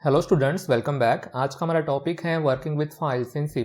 Hello students, welcome back. आज का हमारा टॉपिक है working with files in C++।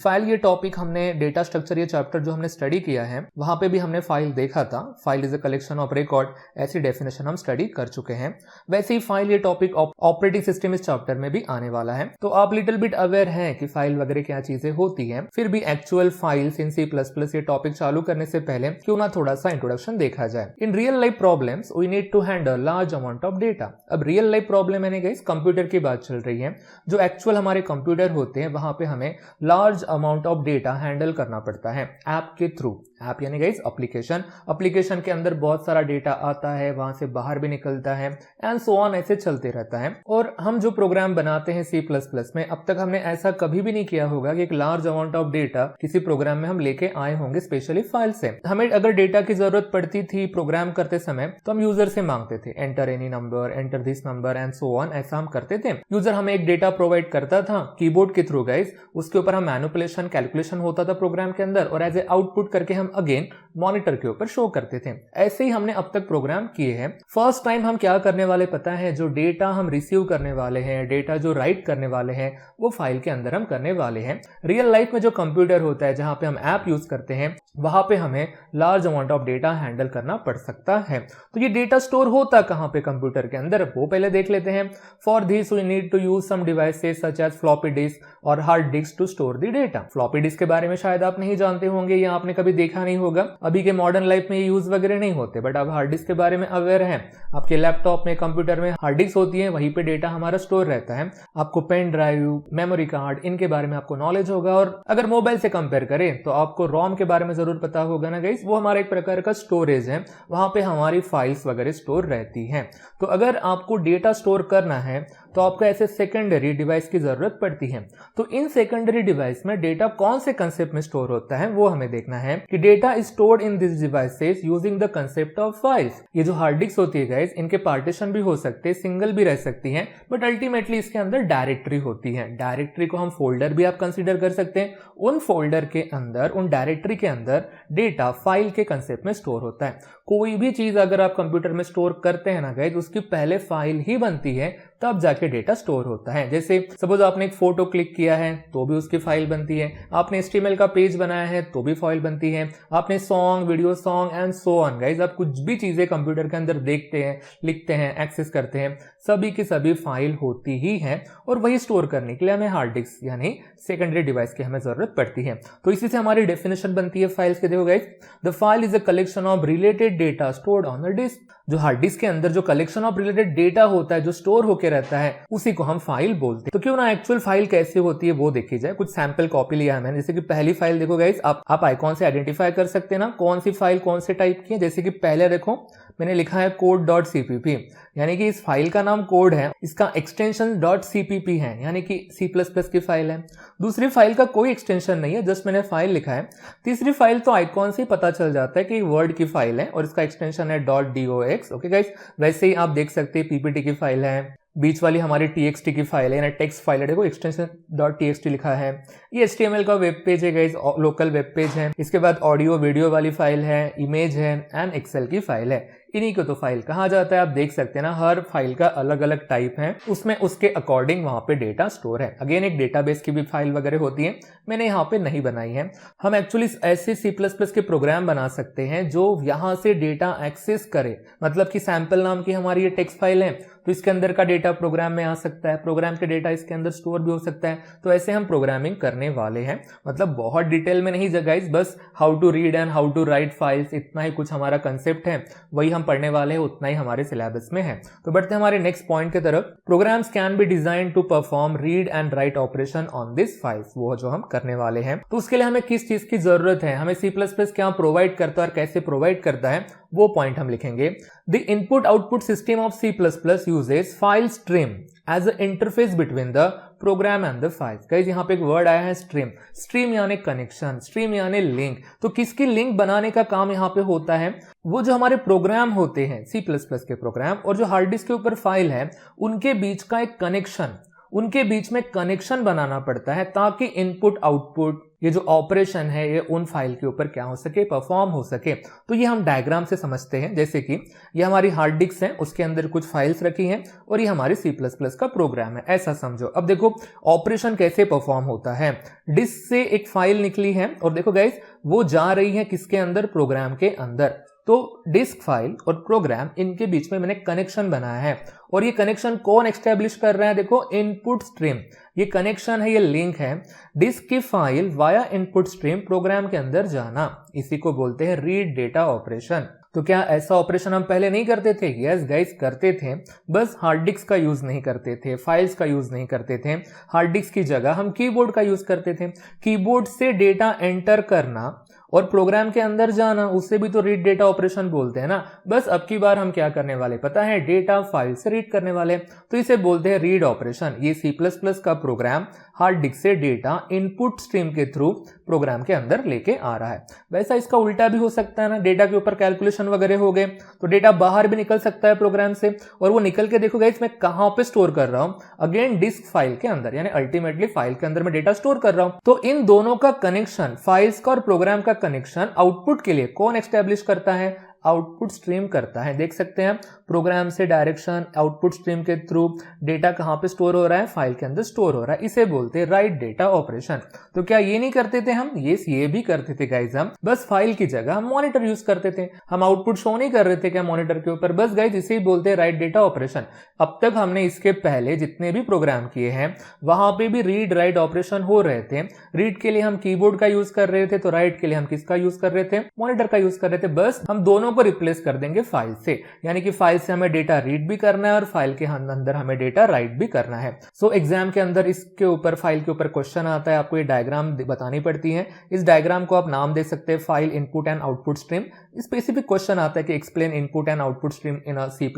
File ये टॉपिक हमने डेटा स्ट्रक्चर ये चैप्टर जो हमने स्टडी किया है वहां पे भी हमने फाइल देखा था। File is a collection of record, ऐसी डेफिनेशन हम स्टडी कर चुके हैं। वैसे ही फाइल ये टॉपिक ऑपरेटिंग सिस्टम इस चैप्टर में भी आने वाला है, तो आप लिटिल बिट अवेयर हैं कि फाइल वगैरह क्या चीजें होती हैं। फिर भी एक्चुअल फाइल्स इन C++ ये टॉपिक चालू करने से पहले क्यों ना थोड़ा सा इंट्रोडक्शन देखा जाए। In real life problems we need to handle large amount of data. अब रियल लाइफ प्रॉब्लम यानी गाइस कंप्यूटर की बात चल रही है। जो एक्चुअल हमारे कंप्यूटर होते हैं वहां पे हमें large amount of data handle करना पड़ता है ऐप के थ्रू। ऐप यानी गाइस एप्लीकेशन के अंदर बहुत सारा डेटा आता है, वहां से बाहर भी निकलता है एंड सो ऑन, ऐसे चलते रहता है। और हम जो प्रोग्राम बनाते हैं C++ में, अब तक हमने ऐसा कभी भी नहीं किया होगा कि एक लार्ज अमाउंट ऑफ डेटा किसी प्रोग्राम में हम लेके आए होंगे, स्पेशली फाइल से। हमें अगर डेटा की जरूरत पड़ती थी प्रोग्राम करते समय तो हम यूजर से मांगते थे, enter any number, enter this number and so on, ऐसा हम करते थे। यूजर हमें एक डेटा प्रोवाइड करता था कीबोर्ड के थ्रू गाइस, उसके ऊपर हम मैनिपुलेशन कैलकुलेशन होता था प्रोग्राम के अंदर, और एज ए आउटपुट करके हम अगेन मॉनिटर के ऊपर शो करते थे। ऐसे ही हमने अब तक प्रोग्राम किए हैं। फर्स्ट टाइम हम क्या करने वाले पता है, जो डेटा हम रिसीव करने वाले हैं, डेटा जो राइट करने वाले हैं, वो फाइल के अंदर हम करने वाले हैं। रियल लाइफ में जो कंप्यूटर होता है जहां पे हम ऐप यूज करते हैं, वहां पे हमें large amount of data handle करना पड़ सकता है। तो ये डेटा स्टोर होता कहां पे कंप्यूटर के अंदर, वो पहले देख लेते हैं। For this we need to use some devices such as floppy disk और hard disk to store the data. Floppy disk के बारे में शायद आप नहीं जानते होंगे या आपने कभी देखा नहीं होगा, अभी के मॉडर्न लाइफ में ये यूज वगैरह नहीं होते, बट आप हार्ड डिस्क के बारे में अवेयर हैं। आपके लैपटॉप में, कंप्यूटर में हार्ड डिस्क होती है, वहीं पे डेटा हमारा स्टोर रहता है। आपको पेन ड्राइव, मेमोरी कार्ड, इनके बारे में आपको नॉलेज होगा। और अगर मोबाइल से कंपेयर करें तो आपको रोम के बारे में जरूर पता होगा ना गाइस, वो हमारा एक प्रकार का स्टोरेज है, वहां पे हमारी फाइल्स वगैरह स्टोर रहती हैं। तो अगर आपको डेटा स्टोर करना है तो आपको ऐसे सेकेंडरी डिवाइस की जरूरत पड़ती है। तो इन सेकेंडरी डिवाइस में डेटा कौन से कंसेप्ट में स्टोर होता है वो हमें देखना है कि data is stored in this devices using the concept of files. ये जो हार्ड डिस्क होती है गाइस, इनके पार्टीशन भी हो सकते हैं, सिंगल भी रह सकती हैं, बट अल्टीमेटली इसके अंदर डायरेक्टरी होती है। डायरेक्टरी को हम फोल्डर भी आप कंसीडर कर सकते हैं। उन फोल्डर के अंदर, उन डायरेक्टरी के अंदर डेटा फाइल के कंसेप्ट में स्टोर होता है। कोई भी चीज अगर आप कंप्यूटर में स्टोर करते हैं ना गाइस, उसकी पहले फाइल ही बनती है, तब जाके डेटा स्टोर होता है। जैसे सपोज आपने एक फोटो क्लिक किया है तो भी उसकी फाइल बनती है, आपने HTML का पेज बनाया है तो भी फाइल बनती है, आपने song, video song and so on guys, आप कुछ भी चीजें कंप्यूटर के अंदर देखते हैं, लिखते हैं, एक्सेस करते हैं, सभी की सभी फाइल होती ही है। और वही स्टोर करने के लिए हमें हार्ड डिस्क यानी सेकेंडरी डिवाइस की हमें जरूरत पड़ती है। तो इसी से हमारी डेफिनेशन बनती है फाइल्स के। देखो guys, the file is a collection of related data stored on the disk. जो हार्ड डिस्क के अंदर जो कलेक्शन ऑफ रिलेटेड डेटा होता है, जो स्टोर होकर रहता है, उसी को हम फाइल बोलते हैं। तो क्यों ना एक्चुअल फाइल कैसे होती है वो देखी जाए। कुछ सैंपल कॉपी लिया है मैंने। जैसे कि पहली फाइल देखो गाइस, आप आइकॉन से आइडेंटिफाई कर सकते हैं ना कौन सी फाइल कौन से टाइप की है। जैसे कि पहले देखो मैंने लिखा है code.cpp, यानी कि इस फाइल का नाम कोड है, इसका एक्सटेंशन .cpp है, यानी कि C++ की फाइल है। दूसरी फाइल का कोई एक्सटेंशन नहीं है, जस्ट मैंने फाइल लिखा है। तीसरी फाइल तो आइकॉन से ही पता चल जाता है कि वर्ड की फाइल है और इसका एक्सटेंशन है .dox। ओके गाइस, वैसे ही आप देख सकते हैं PPT की फाइल है, बीच वाली हमारी TXT की फाइल है, टेक्स्ट फाइल है, देखो एक्सटेंशन .txt लिखा है। ये HTML का वेब पेज है गाइस, लोकल वेब पेज है। इसके बाद ऑडियो वीडियो वाली फाइल है, इमेज है एंड एक्सेल की फाइल है। इन्हीं को तो फाइल कहा जाता है। आप देख सकते हैं ना, हर फाइल का अलग अलग टाइप है, उसमें उसके अकॉर्डिंग वहां पे डेटा स्टोर है। अगेन एक डेटाबेस की भी फाइल वगैरह होती है, मैंने यहाँ पे नहीं बनाई है। हम एक्चुअली ऐसे C++ के प्रोग्राम बना सकते हैं जो यहाँ से डेटा एक्सेस करे। मतलब कि सैंपल नाम की हमारी ये टेक्स्ट फाइल है, तो इसके अंदर का डेटा प्रोग्राम में आ सकता है, प्रोग्राम के डेटा इसके अंदर स्टोर भी हो सकता है। तो ऐसे हम प्रोग्रामिंग करने वाले हैं। मतलब बहुत डिटेल में नहीं गाइस, बस how to read and how to write files, इतना ही कुछ हमारा कंसेप्ट है, वही हम पढ़ने वाले हैं, उतना ही हमारे सिलेबस में है। तो बढ़ते हैं हमारे नेक्स्ट पॉइंट की तरफ। Programs can be design to perform read and write operation on this files, वो जो हम करने वाले हैं। तो उसके लिए हमें किस चीज की जरूरत है, हमें C++ क्या प्रोवाइड करता है और कैसे प्रोवाइड करता है, वो पॉइंट हम लिखेंगे। The input output system of C++ uses file stream as a interface between the program and the files. Guys यहाँ पे एक वर्ड आया है स्ट्रीम। स्ट्रीम यानी कनेक्शन, स्ट्रीम यानी लिंक। तो किसकी लिंक बनाने का काम यहाँ पे होता है, वो जो हमारे प्रोग्राम होते हैं C++ के प्रोग्राम और जो हार्ड डिस्क के ऊपर फाइल है, उनके बीच का एक कनेक्शन, उनके बीच में कनेक्शन बनाना पड़ता है ताकि इनपुट आउटपुट ये जो ऑपरेशन है ये उन फाइल के ऊपर क्या हो सके, परफॉर्म हो सके। तो ये हम डायग्राम से समझते हैं, जैसे कि ये हमारी हार्ड डिस्क है, उसके अंदर कुछ फाइल्स रखी हैं और ये हमारी C++ का प्रोग्राम है, ऐसा समझो। अब देखो ऑपरेशन कैसे परफॉर्म होता है। डिस्क से एक फाइल निकली है और देखो गाइस वो जा रही है किसके अंदर, प्रोग्राम के अंदर। तो डिस्क फाइल और प्रोग्राम, इनके बीच में मैंने कनेक्शन बनाया है और ये कनेक्शन कौन एस्टेब्लिश कर रहा है, देखो इनपुट स्ट्रीम। ये कनेक्शन है, ये लिंक है। डिस्क की file via input stream program के अंदर जाना, इसी को बोलते हैं रीड डेटा ऑपरेशन। तो क्या ऐसा ऑपरेशन हम पहले नहीं करते थे? यस गाइस करते थे, बस हार्ड डिस्क का यूज नहीं करते थे, फाइल्स का यूज नहीं करते थे। हार्ड डिस्क की जगह हम कीबोर्ड का यूज करते थे। कीबोर्ड से डेटा एंटर करना और प्रोग्राम के अंदर जाना, उससे भी तो रीड डेटा ऑपरेशन बोलते हैं ना। बस अब की बार हम क्या करने वाले पता है, डेटा फाइल से रीड करने वाले, तो इसे बोलते हैं रीड ऑपरेशन। ये C++ का प्रोग्राम हार्ड डिस्क से डेटा इनपुट स्ट्रीम के थ्रू प्रोग्राम के अंदर लेके आ रहा है। वैसा इसका उल्टा भी हो सकता है ना, डेटा के ऊपर कैलकुलेशन वगैरह हो गए तो डेटा बाहर भी निकल सकता है प्रोग्राम से, और वो निकल के देखो गाइस मैं कहां पे स्टोर कर रहा हूं, अगेन डिस्क फाइल के अंदर, यानी अल्टीमेटली फाइल के अंदर मैं डेटा स्टोर कर रहा हूं। तो इन दोनों का कनेक्शन, फाइल्स का और प्रोग्राम का कनेक्शन आउटपुट के लिए कौन एस्टेब्लिश करता है, आउटपुट स्ट्रीम करता है। देख सकते हैं प्रोग्राम से डायरेक्शन आउटपुट स्ट्रीम के थ्रू डेटा कहां पे स्टोर हो रहा है, फाइल के अंदर स्टोर हो रहा है, इसे बोलते हैं राइट डेटा ऑपरेशन। तो क्या ये नहीं करते थे हम? ये भी करते थे गाइज हम, बस फाइल की जगह हम मॉनिटर यूज करते थे, हम आउटपुट शो नहीं कर रहे थे क्या मॉनिटर के ऊपर, बस गाइज इसे ही बोलते हैं राइट डेटा ऑपरेशन। अब तक हमने इसके पहले जितने भी प्रोग्राम किए हैं वहां पे भी रीड राइट ऑपरेशन हो रहे थे। रीड के लिए हम कीबोर्ड का यूज कर रहे थे, तो राइट के लिए हम किसका यूज कर रहे थे, मॉनिटर का यूज कर रहे थे। बस हम दोनों को रिप्लेस कर देंगे फाइल से, यानी कि फाइल से हमें डेटा रीड भी करना है और फाइल के अंदर हमें डेटा राइट भी करना है। सो एग्जाम के अंदर इसके ऊपर, फाइल के ऊपर क्वेश्चन आता है, आपको ये डायग्राम बतानी पड़ती है। इस डायग्राम को आप नाम दे सकते हैं file input and output stream. Specific question आता है कि explain input and output stream in C++,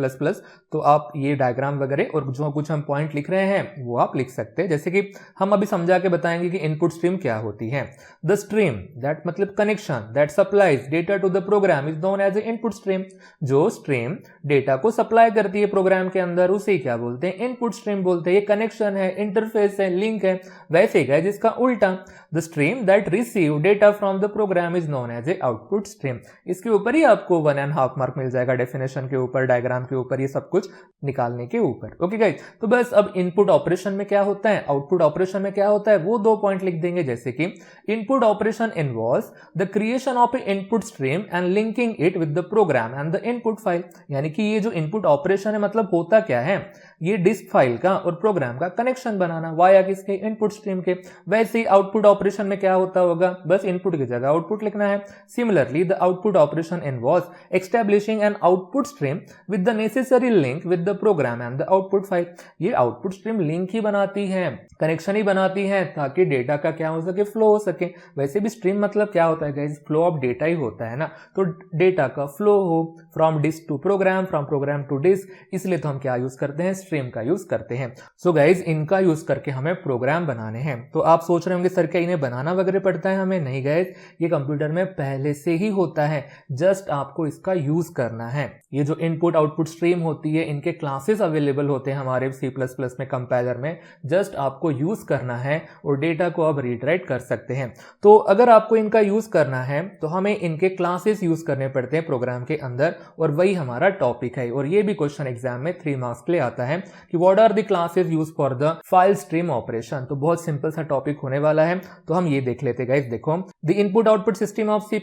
तो आप ये डायग्राम वगैरह और जो कुछ हम पॉइंट लिख रहे हैं वो आप लिख सकते हैं। जैसे कि हम अभी समझा के बताएंगे कि इनपुट स्ट्रीम क्या होती है। द स्ट्रीम दैट मतलब connection that supplies data to the program is known as a input stream. जो स्ट्रीम डेटा को सप्लाई करती है प्रोग्राम के अंदर उसे क्या बोलते हैं, इनपुट स्ट्रीम बोलते हैं। ये कनेक्शन है, इंटरफेस है, लिंक है। वैसे क्या है जिसका उल्टा, the stream that receive data from the program is known as a output stream. इसके ऊपर ही आपको 1.5 मार्क मिल जाएगा, डेफिनेशन के ऊपर, डायग्राम के ऊपर, ये सब कुछ निकालने के ऊपर। ओके गाइस, तो बस अब इनपुट ऑपरेशन में क्या होता है, आउटपुट ऑपरेशन में क्या होता है, वो 2 पॉइंट लिख देंगे। जैसे कि input operation involves the creation of a input stream and linking it with the program and the input file. यानी कि ये जो इनपुट ऑपरेशन है मतलब होता क्या है, ये डिस्क फाइल का और प्रोग्राम का कनेक्शन बनाना वाया किसके, इनपुट स्ट्रीम के। वैसे ही आउटपुट ऑपरेशन में क्या होता होगा, बस इनपुट की जगह आउटपुट लिखना है। Similarly the output operation involves establishing an output stream with the necessary link with the program and the output file. ये आउटपुट स्ट्रीम लिंक ही बनाती है, कनेक्शन ही बनाती है, ताकि डेटा का क्या हो सके, फ्लो हो सके। वैसे भी स्ट्रीम मतलब क्या होता है गाइस, फ्लो ऑफ डेटा ही होता है ना। तो डेटा का फ्लो हो from disk to program, from program to disk, इसलिए तो हम क्या यूज करते हैं, स्ट्रीम का यूज करते हैं। सो गाइज इनका यूज करके हमें प्रोग्राम बनाने हैं। तो आप सोच रहे होंगे सर क्या इन्हें बनाना वगैरह पड़ता है हमें? नहीं गाइज, ये कंप्यूटर में पहले से ही होता है, जस्ट आपको इसका यूज करना है। ये जो इनपुट आउटपुट स्ट्रीम होती है, इनके क्लासेस अवेलेबल होते हैं हमारे C++ में कंपाइलर में, जस्ट आपको यूज करना है और डेटा को आप रीड राइट कर सकते हैं। तो अगर आपको इनका यूज करना है तो हमें इनके क्लासेस यूज करने पड़ते हैं प्रोग्राम के अंदर, और वही हमारा टॉपिक है। और ये भी क्वेश्चन एग्जाम में 3 मार्क्स के लिए आता है कि what are the classes use for the file stream operation. तो बहुत सिंपल सा टॉपिक होने वाला है, तो हम ये देख लेते गाइस। देखो, the input output system of C++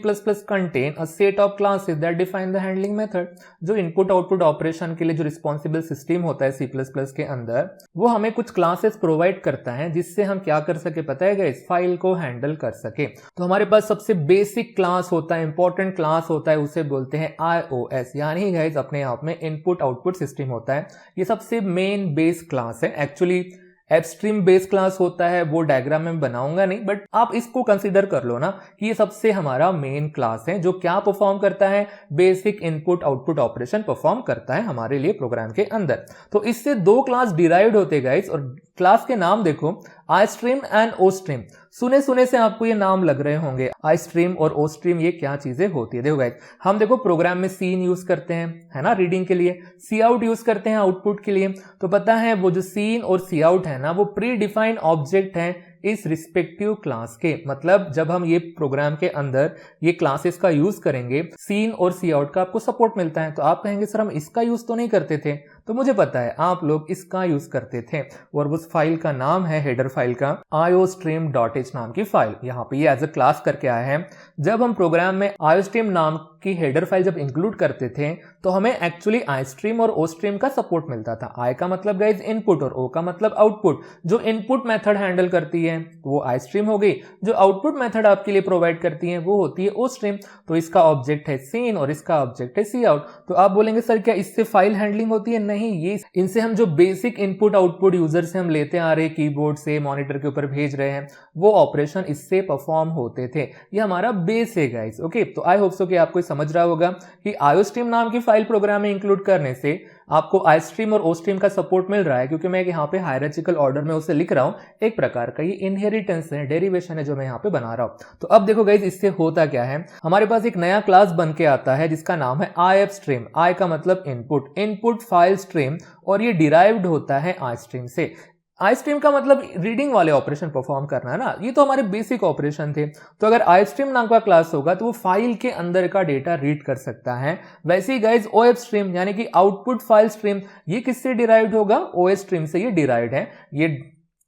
contain a set of classes that define the handling method. जो इनपुट आउटपुट ऑपरेशन के लिए जो रिस्पॉन्सिबल सिस्टम होता है C++ के अंदर, वो हमें कुछ क्लासेस प्रोवाइड करता है जिससे हम क्या कर सके पता है गाइस, फाइल को हैंडल कर सके। तो हमारे पास सबसे बेसिक क्लास होता है, इंपॉर्टेंट क्लास होता है, उसे बोलते हैं IOS, यानी गाइस अपने आप में इनपुट आउटपुट सिस्टम होता है। ये सबसे मेन बेस क्लास है। एक्चुअली एब्स्ट्रीम बेस क्लास होता है, वो डायग्राम में बनाऊंगा नहीं, बट आप इसको कंसीडर कर लो ना कि ये सबसे हमारा मेन क्लास है जो क्या परफॉर्म करता है, basic input output operation perform करता है हमारे लिए प्रोग्राम के अंदर। तो इससे 2 क्लास डिराइव्ड होते गाइस, और क्लास के नाम देखो, I stream and O stream. सुने सुने से आपको ये नाम लग रहे होंगे, आई स्ट्रीम और ओ स्ट्रीम ये क्या चीजें होती है। देखो गाइस, हम देखो प्रोग्राम में सीन यूज करते हैं, है ना, रीडिंग के लिए, सी आउट यूज करते हैं आउटपुट के लिए। तो पता है वो जो सीन और सी आउट है ना, वो प्री डिफाइंड ऑब्जेक्ट है इस रिस्पेक्टिव क्लास के। मतलब जब हम ये प्रोग्राम के अंदर ये क्लासेस का यूज करेंगे, सीन और सी आउट का आपको सपोर्ट मिलता है, तो आप कहेंगे सर हम इसका यूज तो नहीं करते थे। तो मुझे पता है आप लोग इसका यूज करते थे, और उस फाइल का नाम है, हेडर फाइल का iostream.h नाम की फाइल। यहाँ पे ये एज अ क्लास करके आया है। जब हम प्रोग्राम में iostream नाम की हेडर फाइल जब इंक्लूड करते थे, तो हमें एक्चुअली iostream और ostream का सपोर्ट मिलता था। i का मतलब गाइज इनपुट और o का मतलब आउटपुट। जो इनपुट मेथड हैंडल करती है वो iostream हो गई, जो आउटपुट मेथड आपके लिए प्रोवाइड करती है वो होती है ostream। तो इसका ऑब्जेक्ट है सीन और इसका ऑब्जेक्ट है सी आउट। तो आप बोलेंगे सर क्या इससे फाइल हैंडलिंग होती है? नहीं, ये इनसे हम जो बेसिक इनपुट आउटपुट यूजर से हम लेते आ रहे हैं, कीबोर्ड से मॉनिटर के ऊपर भेज रहे हैं, वो ऑपरेशन इससे परफॉर्म होते थे। ये हमारा बेस है गाइस। ओके, तो आई होप सो कि आपको समझ रहा होगा कि iostream नाम की फाइल प्रोग्राम में इंक्लूड करने से आपको iostream और ostream का सपोर्ट मिल रहा है, क्योंकि मैं यहाँ पे हायरार्चिकल ऑर्डर में उसे लिख रहा हूँ। एक प्रकार का ये इनहेरिटेंस है, डेरिवेशन है जो मैं यहाँ पे बना रहा हूँ। तो अब देखो गाइज, इससे होता क्या है, हमारे पास एक नया क्लास बन के आता है जिसका नाम है ifstream। i का मतलब इनपुट, इनपुट फाइल स्ट्रीम, और ये डिराइव्ड होता है iostream से। iostream का मतलब रीडिंग वाले ऑपरेशन परफॉर्म करना है ना, ये तो हमारे बेसिक ऑपरेशन थे। तो अगर iostream नाम का क्लास होगा तो वो फाइल के अंदर का डेटा रीड कर सकता है। वैसे ही गाइज ofstream यानी कि आउटपुट फाइल स्ट्रीम, ये किससे डिराइव्ड होगा? ostream से ये डिराइव्ड है। ये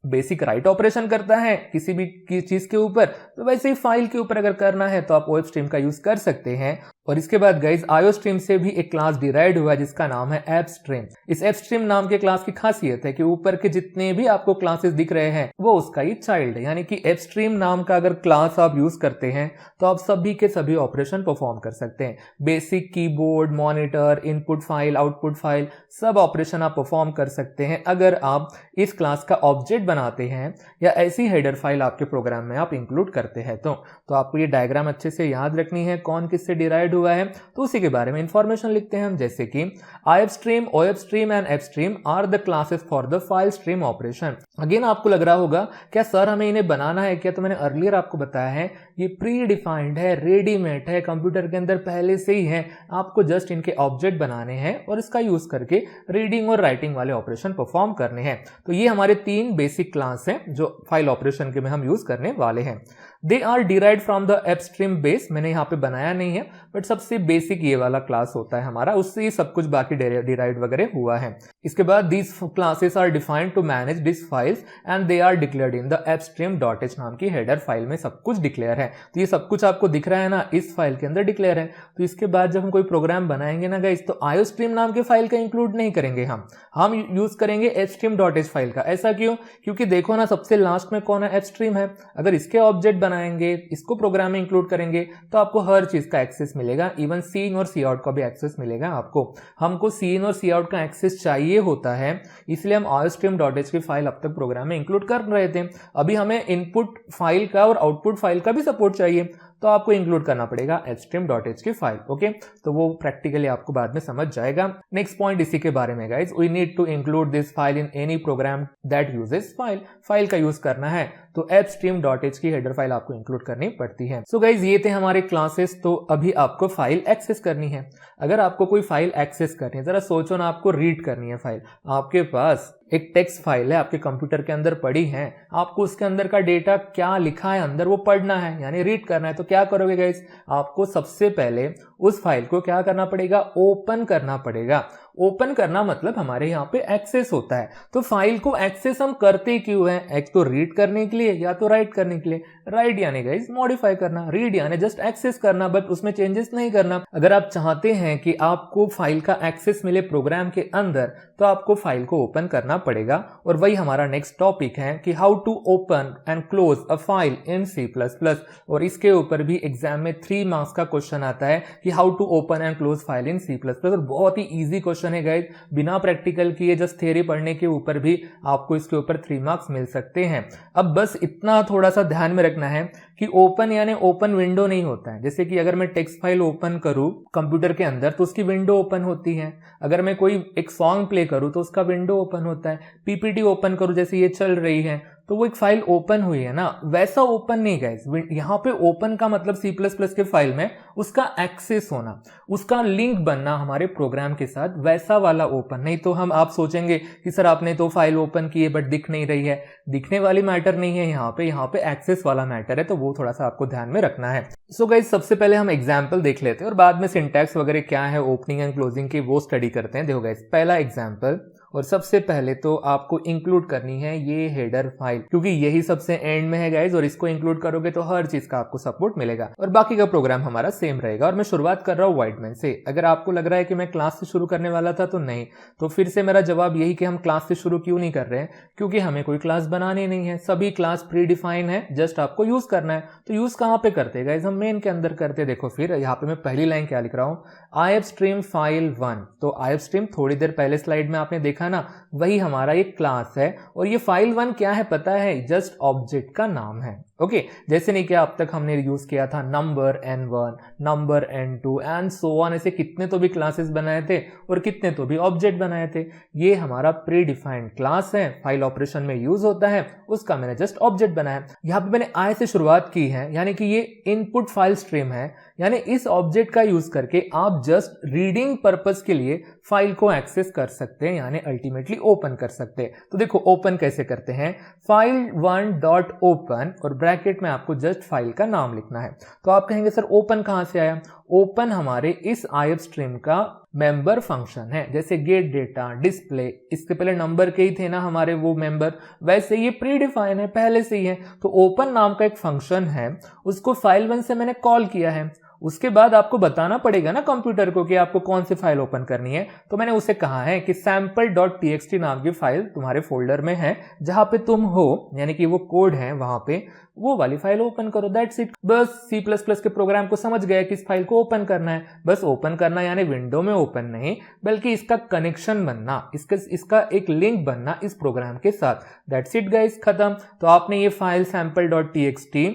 बेसिक राइट ऑपरेशन करता है किसी भी चीज के ऊपर, तो वैसे ही फाइल के ऊपर अगर करना है तो आप ofstream का यूज कर सकते हैं। और इसके बाद गाइज iostream से भी एक क्लास डिराइव्ड हुआ है जिसका नाम है appstream। इस appstream नाम के क्लास की खासियत है कि ऊपर के जितने भी आपको क्लासेस दिख रहे हैं वो उसका ही चाइल्ड है। यानी कि appstream नाम का अगर क्लास आप यूज करते हैं तो आप सभी के सभी ऑपरेशन परफॉर्म कर सकते हैं। Basic keyboard, monitor, input file, output file, सब ऑपरेशन आप परफॉर्म कर सकते हैं अगर आप इस क्लास का ऑब्जेक्ट बनाते हैं या ऐसी हेडर फाइल आपके प्रोग्राम में आप इंक्लूड करते हैं। तो आपको ये डायग्राम अच्छे से याद रखनी है, कौन किससे डिराइव्ड हुआ है, तो उसी के बारे में इंफॉर्मेशन लिखते हैं हम। जैसे कि ifstream, ofstream and appstream are the classes for the file stream operation. Again आपको लग रहा होगा क्या सर हमें इन्हें बनाना है क्या? तो मैंने अर्लियर आपको बताया है ये प्री डिफाइंड है, रेडीमेड है, कंप्यूटर के अंदर पहले से ही है। आपको जस्ट इनके ऑब्जेक्ट बनाने हैं और इसका यूज करके रीडिंग और राइटिंग वाले ऑपरेशन परफॉर्म करने हैं। तो ये हमारे 3 बेसिक क्लास हैं जो फाइल ऑपरेशन के में हम यूज करने वाले हैं। They are derived from the appstream base. मैंने यहाँ पे बनाया नहीं है, बट सबसे बेसिक ये वाला क्लास होता है हमारा, उससे ही सब कुछ बाकी डिराइव्ड वगैरह हुआ है। इसके बाद these classes are defined to manage this files and they are declared in the appstream.h नाम की हेडर फाइल में सब कुछ डिक्लेयर है। तो ये सब कुछ आपको दिख रहा है ना, इस फाइल के अंदर डिक्लेयर है। तो इसके बाद जब हम कोई प्रोग्राम बनाएंगे ना गाइस, तो iostream नाम के फाइल का इंक्लूड नहीं करेंगे हम यूज करेंगे appstream.h फाइल का। ऐसा क्यों? क्योंकि देखो ना, सबसे लास्ट में कौन है? appstream है। अगर इसके ऑब्जेक्ट बनाएंगे, इसको प्रोग्राम में इंक्लूड करेंगे, तो आपको हर चीज का एक्सेस मिलेगा, इवन सीन और सी आउट का भी एक्सेस मिलेगा आपको। हमको सीन और सी आउट का एक्सेस चाहिए होता है, इसलिए हम iostream.h की फाइल अब तक प्रोग्राम में इंक्लूड कर रहे थे। अभी हमें इनपुट फाइल का और आउटपुट फाइल का भी सपोर्ट चाहिए, तो आपको इंक्लूड करना पड़ेगा appstream.h की फाइल। ओके, तो वो प्रैक्टिकली आपको बाद में समझ जाएगा। नेक्स्ट पॉइंट इसी के बारे में guys, we need to include this file in any program that uses file का यूज करना है तो appstream.h की हेडर फाइल आपको इंक्लूड करनी पड़ती है। सो गाइज, ये थे हमारे क्लासेस। तो अभी आपको फाइल एक्सेस करनी है। अगर आपको कोई फाइल एक्सेस करनी है, जरा सोचो ना, आपको रीड करनी है फाइल। आपके पास एक टेक्स्ट फाइल है, आपके कंप्यूटर के अंदर पड़ी है, आपको उसके अंदर का डेटा क्या लिखा है अंदर वो पढ़ना है, यानी रीड करना है। तो क्या करोगे गाइस? आपको सबसे पहले उस फाइल को क्या करना पड़ेगा? ओपन करना पड़ेगा। ओपन करना मतलब हमारे यहाँ पे एक्सेस होता है। तो फाइल को एक्सेस हम करते क्यों है? एक तो रीड करने के लिए या तो राइट करने के लिए। राइट यानी गाइस मॉडिफाई करना, रीड यानी जस्ट एक्सेस करना, बट उसमें चेंजेस नहीं करना। अगर आप चाहते हैं कि आपको फाइल का एक्सेस मिले प्रोग्राम के अंदर, तो आपको फाइल को ओपन करना पड़ेगा। और वही हमारा नेक्स्ट टॉपिक है कि how to open and close a file in C++। और इसके ऊपर भी एग्जाम में 3 मार्क्स का क्वेश्चन आता है कि how to open and close file in C++। और बहुत ही इजी क्वेश्चन क्वेश्चन है गाइस, बिना प्रैक्टिकल किए जस्ट थ्योरी पढ़ने के ऊपर भी आपको इसके ऊपर 3 मार्क्स मिल सकते हैं। अब बस इतना थोड़ा सा ध्यान में रखना है कि ओपन यानी ओपन विंडो नहीं होता है। जैसे कि अगर मैं टेक्स्ट फाइल ओपन करूं कंप्यूटर के अंदर तो उसकी विंडो ओपन होती है, अगर मैं कोई एक सॉन्ग प्ले करूं तो उसका विंडो ओपन होता है, पीपीटी ओपन करूं जैसे ये चल रही है तो वो एक फाइल ओपन हुई है ना, वैसा ओपन नहीं गाइस। यहाँ पे ओपन का मतलब C++ के फाइल में उसका एक्सेस होना, उसका लिंक बनना हमारे प्रोग्राम के साथ, वैसा वाला ओपन। नहीं तो हम आप सोचेंगे कि सर आपने तो फाइल ओपन की है बट दिख नहीं रही है, दिखने वाली मैटर नहीं है यहाँ पे एक्सेस वाला मैटर है, तो वो थोड़ा सा आपको ध्यान में रखना है। सो गाइस सबसे पहले हम एग्जाम्पल देख लेते हैं और बाद में सिंटैक्स वगैरह क्या है ओपनिंग एंड क्लोजिंग की वो स्टडी करते हैं। देखो गाइस पहला एग्जाम्पल, और सबसे पहले तो आपको इंक्लूड करनी है ये हेडर फाइल, क्योंकि यही सबसे एंड में है गाइज, और इसको इंक्लूड करोगे तो हर चीज का आपको सपोर्ट मिलेगा और बाकी का प्रोग्राम हमारा सेम रहेगा। और मैं शुरुआत कर रहा हूँ वाइडमैन से। अगर आपको लग रहा है कि मैं क्लास से शुरू करने वाला था तो नहीं, तो फिर से मेरा जवाब यही कि हम क्लास से शुरू क्यों नहीं कर रहे हैं, क्योंकि हमें कोई क्लास बनानी नहीं है, सभी क्लास प्री डिफाइन है, जस्ट आपको यूज करना है। तो यूज कहाँ पे करते हैं गाइज, हम मेन के अंदर करते हैं। देखो फिर यहाँ पे मैं पहली लाइन क्या लिख रहा हूँ, ifstream file1। तो ifstream थोड़ी देर पहले स्लाइड में आपने देखा ना, वही हमारा एक क्लास है और ये file1 क्या है पता है, जस्ट ऑब्जेक्ट का नाम है। ओके जैसे नहीं क्या अब तक हमने यूज किया था number n1, number n2 and so on, ऐसे कितने तो भी क्लासेस बनाए थे और कितने तो भी ऑब्जेक्ट बनाए थे। ये हमारा प्री डिफाइंड क्लास है, फाइल ऑपरेशन में यूज होता है, उसका मैंने जस्ट ऑब्जेक्ट बनाया। यहाँ पे मैंने आई से शुरुआत की है, यानी कि ये इनपुट फाइल स्ट्रीम है, यानी इस ऑब्जेक्ट का यूज करके आप जस्ट रीडिंग पर्पस के लिए फाइल को एक्सेस कर सकते हैं, यानी अल्टीमेटली ओपन कर सकते हैं। तो देखो ओपन कैसे करते हैं, file1 डॉट ओपन और ब्रैकेट में आपको जस्ट फाइल का नाम लिखना है। तो आप कहेंगे सर ओपन कहां से आया, ओपन हमारे इस ifstream का मेंबर फंक्शन है, जैसे गेट डेटा, डिस्प्ले, इसके पहले नंबर के ही थे ना हमारे वो मेंबर, वैसे ये प्री डिफाइन है पहले से ही है। तो ओपन नाम का एक फंक्शन है, उसको file1 से मैंने कॉल किया है। उसके बाद आपको बताना पड़ेगा ना कंप्यूटर को कि आपको कौन सी फाइल ओपन करनी है, तो मैंने उसे कहा है कि sample.txt नाम की फाइल तुम्हारे फोल्डर में है जहां पे तुम हो, यानी कि वो कोड है वहां पे, वो वाली फाइल ओपन करो, दैट्स इट। बस C++ के प्रोग्राम को समझ गया कि इस फाइल को ओपन करना है, बस ओपन करना यानी विंडो में ओपन नहीं, बल्कि इसका कनेक्शन बनना, इसका एक लिंक बनना इस प्रोग्राम के साथ, दैट्स इट गाइस, खत्म। तो आपने ये फाइल sample.txt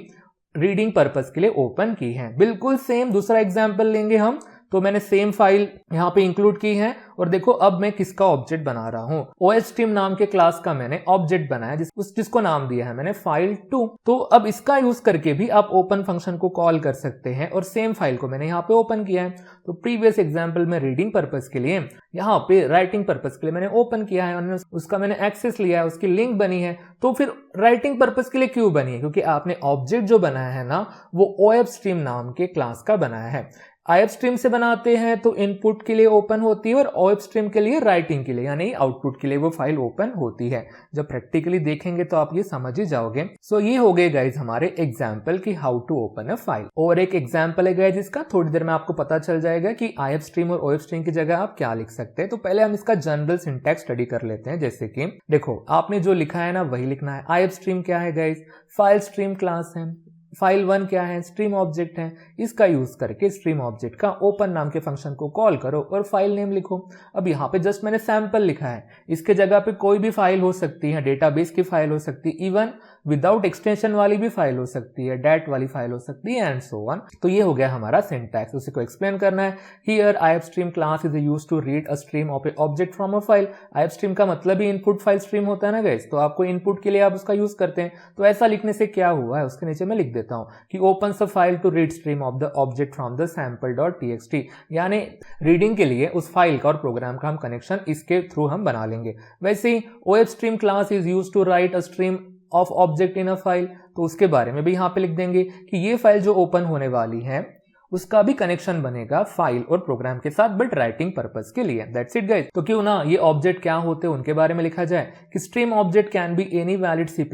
रीडिंग पर्पस के लिए ओपन की है। बिल्कुल सेम दूसरा एग्जांपल लेंगे हम, तो मैंने सेम फाइल यहाँ पे इंक्लूड की है और देखो अब मैं किसका ऑब्जेक्ट बना रहा हूँ, OSTream नाम के क्लास का मैंने ऑब्जेक्ट बनाया जिसको नाम दिया है मैंने file2। तो अब इसका यूज करके भी आप ओपन फंक्शन को कॉल कर सकते हैं और सेम फाइल को मैंने यहाँ पे ओपन किया है। तो प्रीवियस एग्जाम्पल में रीडिंग पर्पस के लिए, यहाँ पे राइटिंग पर्पस के लिए मैंने ओपन किया है और उसका मैंने एक्सेस लिया है, उसकी लिंक बनी है। तो फिर राइटिंग पर्पस के लिए क्यों बनी है, क्योंकि आपने ऑब्जेक्ट जो बनाया है ना वो OFstream नाम के क्लास का बनाया है। ifstream से बनाते हैं तो इनपुट के लिए ओपन होती है और OFstream के लिए राइटिंग के लिए यानी आउटपुट के लिए वो फाइल ओपन होती है। जब प्रैक्टिकली देखेंगे तो आप ये समझ ही जाओगे। सो ये हो गए गाइज हमारे एग्जाम्पल की how to open a file. और एक एग्जाम्पल है गाइज इसका, थोड़ी देर में आपको पता चल जाएगा कि ifstream और OFstream की जगह आप क्या लिख सकते हैं। तो पहले हम इसका जनरल सिंटैक्स स्टडी कर लेते हैं। जैसे कि देखो आपने जो लिखा है ना वही लिखना है। ifstream क्या है गाइज, फाइल स्ट्रीम क्लास है। file1 क्या है, स्ट्रीम ऑब्जेक्ट है। इसका यूज करके स्ट्रीम ऑब्जेक्ट का ओपन नाम के फंक्शन को कॉल करो और फाइल नेम लिखो। अब यहाँ पे जस्ट मैंने सैंपल लिखा है, इसके जगह पे कोई भी फाइल हो सकती है, डेटाबेस की फाइल हो सकती है, इवन विदाउट एक्सटेंशन वाली भी फाइल हो सकती है, डैट वाली फाइल हो सकती है एंड सो ऑन। तो ये हो गया हमारा सिंटैक्स, उसी को एक्सप्लेन करना है। Here ifstream class is used to read a stream of a object from a file. ifstream का मतलब ही इनपुट फाइल स्ट्रीम होता है ना गाइस, तो आपको इनपुट के लिए आप उसका यूज करते हैं। तो ऐसा लिखने से क्या हुआ है उसके नीचे मैं लिख देता हूं कि opens a file to read stream of the object from the sample.txt, यानी रीडिंग के लिए उस फाइल का और प्रोग्राम का हम कनेक्शन इसके थ्रू हम बना लेंगे। वैसे ही OFstream class is used to write a stream of object in a file, तो उसके बारे में भी यहाँ पे लिख देंगे कि ये फाइल जो ओपन होने वाली है उसका भी कनेक्शन बनेगा फाइल और प्रोग्राम के साथ, बट राइटिंग पर्पस के लिए। That's it guys. तो क्यों ना ये ऑब्जेक्ट क्या होते हैं उनके बारे में लिखा जाए कि stream object can be any valid C++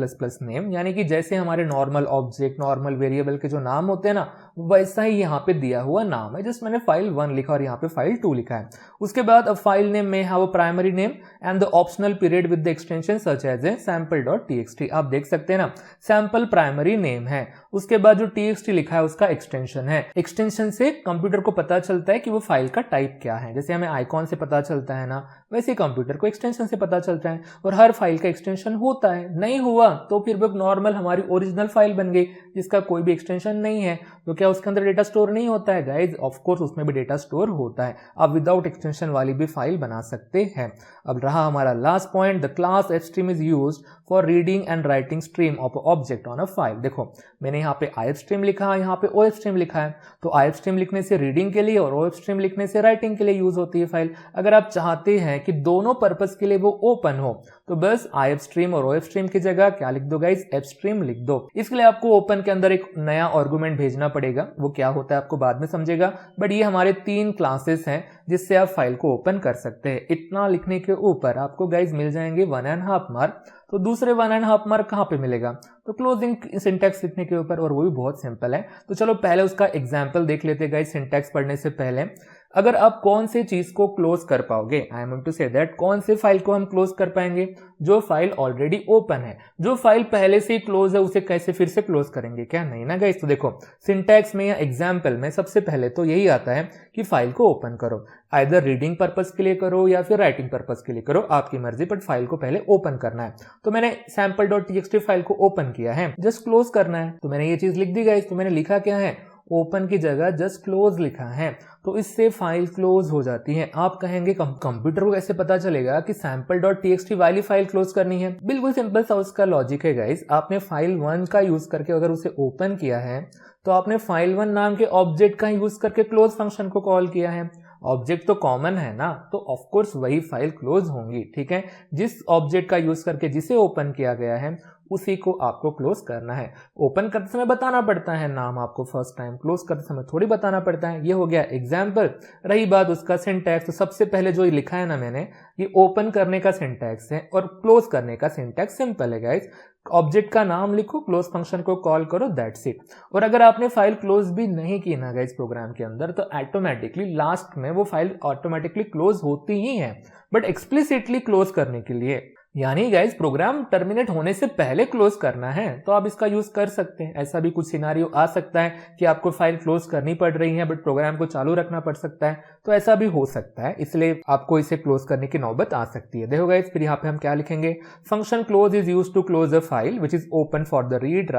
name, यानी कि जैसे हमारे नॉर्मल ऑब्जेक्ट, नॉर्मल वेरिएबल के जो नाम होते हैं ना वैसा ही यहाँ पे दिया हुआ नाम है, जस्ट मैंने फाइल 1 लिखा और यहाँ पे फाइल 2 लिखा है। उसके बाद अब फाइल नेम में have a primary name and the optional period with the extension such as a sample.txt। आप देख सकते हैं ना, सैंपल प्राइमरी नेम है, उसके बाद जो txt लिखा है उसका एक्सटेंशन है। एक्सटेंशन से कंप्यूटर को पता चलता है कि वो फाइल का टाइप क्या है। जैसे हमें आइकॉन से पता चलता है ना, वैसे कंप्यूटर को एक्सटेंशन से पता चलता है। और हर फाइल का एक्सटेंशन होता है, नहीं हुआ तो फिर वो नॉर्मल हमारी ओरिजिनल फाइल बन गई जिसका कोई भी एक्सटेंशन नहीं है। तो क्या उसके अंदर डेटा स्टोर नहीं होता है गाइज? ऑफ कोर्स उसमें भी डेटा स्टोर होता है। आप विदाउट एक्सटेंशन वाली भी फाइल बना सकते हैं। अब रहा हमारा last point, the class fstream is used for reading and writing stream of object on a file. देखो मैंने यहाँ पे ifstream लिखा है, यहाँ पे ofstream लिखा है। तो ifstream लिखने से रीडिंग के लिए और ofstream लिखने से राइटिंग के लिए यूज होती है फाइल। अगर आप चाहते हैं कि दोनों पर्पस के लिए वो ओपन हो तो बस ifstream और ofstream की जगह क्या लिख दो गाइस? fstream लिख दो। इसके लिए आपको ओपन के अंदर एक नया आर्गुमेंट भेजना पड़ेगा, वो क्या होता है आपको बाद में समझेगा। बट ये हमारे 3 क्लासेस हैं जिससे आप फाइल को ओपन कर सकते हैं। इतना लिखने के ऊपर आपको गाइस मिल जाएंगे 1.5 मार्क। तो दूसरे 1.5 मार्क कहाँ पे मिलेगा? तो क्लोजिंग सिंटैक्स लिखने के ऊपर, और वो भी बहुत सिंपल है। तो चलो पहले उसका एग्जाम्पल देख लेते हैं गाइस सिंटैक्स पढ़ने से पहले। अगर आप कौन से चीज को क्लोज कर पाओगे, I am going to say that कौन से फाइल को हम क्लोज कर पाएंगे? जो फाइल ऑलरेडी ओपन है। जो फाइल पहले से ही क्लोज है उसे कैसे फिर से क्लोज करेंगे? क्या नहीं ना गाइस। तो देखो सिंटैक्स में या एग्जाम्पल में सबसे पहले तो यही आता है कि फाइल को ओपन करो, आइदर रीडिंग पर्पस के लिए करो या फिर राइटिंग पर्पस के लिए करो, आपकी मर्जी, बट फाइल को पहले ओपन करना है। तो मैंने sample.txt फाइल को ओपन किया है, जस्ट क्लोज करना है। तो मैंने ये चीज लिख दी गाइस। तो मैंने लिखा क्या है? ओपन की जगह जस्ट क्लोज लिखा है। तो इससे फाइल क्लोज हो जाती है। आप कहेंगे कंप्यूटर को कैसे पता चलेगा कि sample.txt वाली फाइल क्लोज करनी है? बिल्कुल सिंपल सा उसका लॉजिक है गाइस। आपने फाइल 1 का यूज करके अगर उसे ओपन किया है तो आपने फाइल 1 नाम के ऑब्जेक्ट का यूज करके क्लोज फंक्शन को कॉल किया है। ऑब्जेक्ट तो कॉमन है ना, तो ऑफ कोर्स वही फाइल क्लोज होंगी। ठीक है, जिस ऑब्जेक्ट का यूज करके जिसे ओपन किया गया है उसी को आपको क्लोज करना है। ओपन करते समय बताना पड़ता है नाम आपको फर्स्ट टाइम, क्लोज करते समय थोड़ी बताना पड़ता है। ये हो गया एग्जाम्पल। रही बात उसका सिंटैक्स, तो सबसे पहले जो लिखा है ना मैंने, ये ओपन करने का सिंटैक्स है और क्लोज करने का सिंटैक्स सिंपल है गाइस। ऑब्जेक्ट का नाम लिखो, क्लोज फंक्शन को कॉल करो, दैट्स इट। और अगर आपने फाइल क्लोज भी नहीं की ना गाइस प्रोग्राम के अंदर, तो ऑटोमेटिकली लास्ट में वो फाइल ऑटोमेटिकली क्लोज होती ही है। बट एक्सप्लिसिटली क्लोज करने के लिए, यानी गाइस प्रोग्राम टर्मिनेट होने से पहले क्लोज करना है, तो आप इसका यूज कर सकते हैं। ऐसा भी कुछ सिनारियो आ सकता है कि आपको फाइल क्लोज करनी पड़ रही है बट प्रोग्राम को चालू रखना पड़ सकता है, तो ऐसा भी हो सकता है, इसलिए आपको इसे क्लोज करने की नौबत आ सकती है। देखो गाइस फिर यहाँ पे हम क्या लिखेंगे? Function close is used to close a file which is open for the read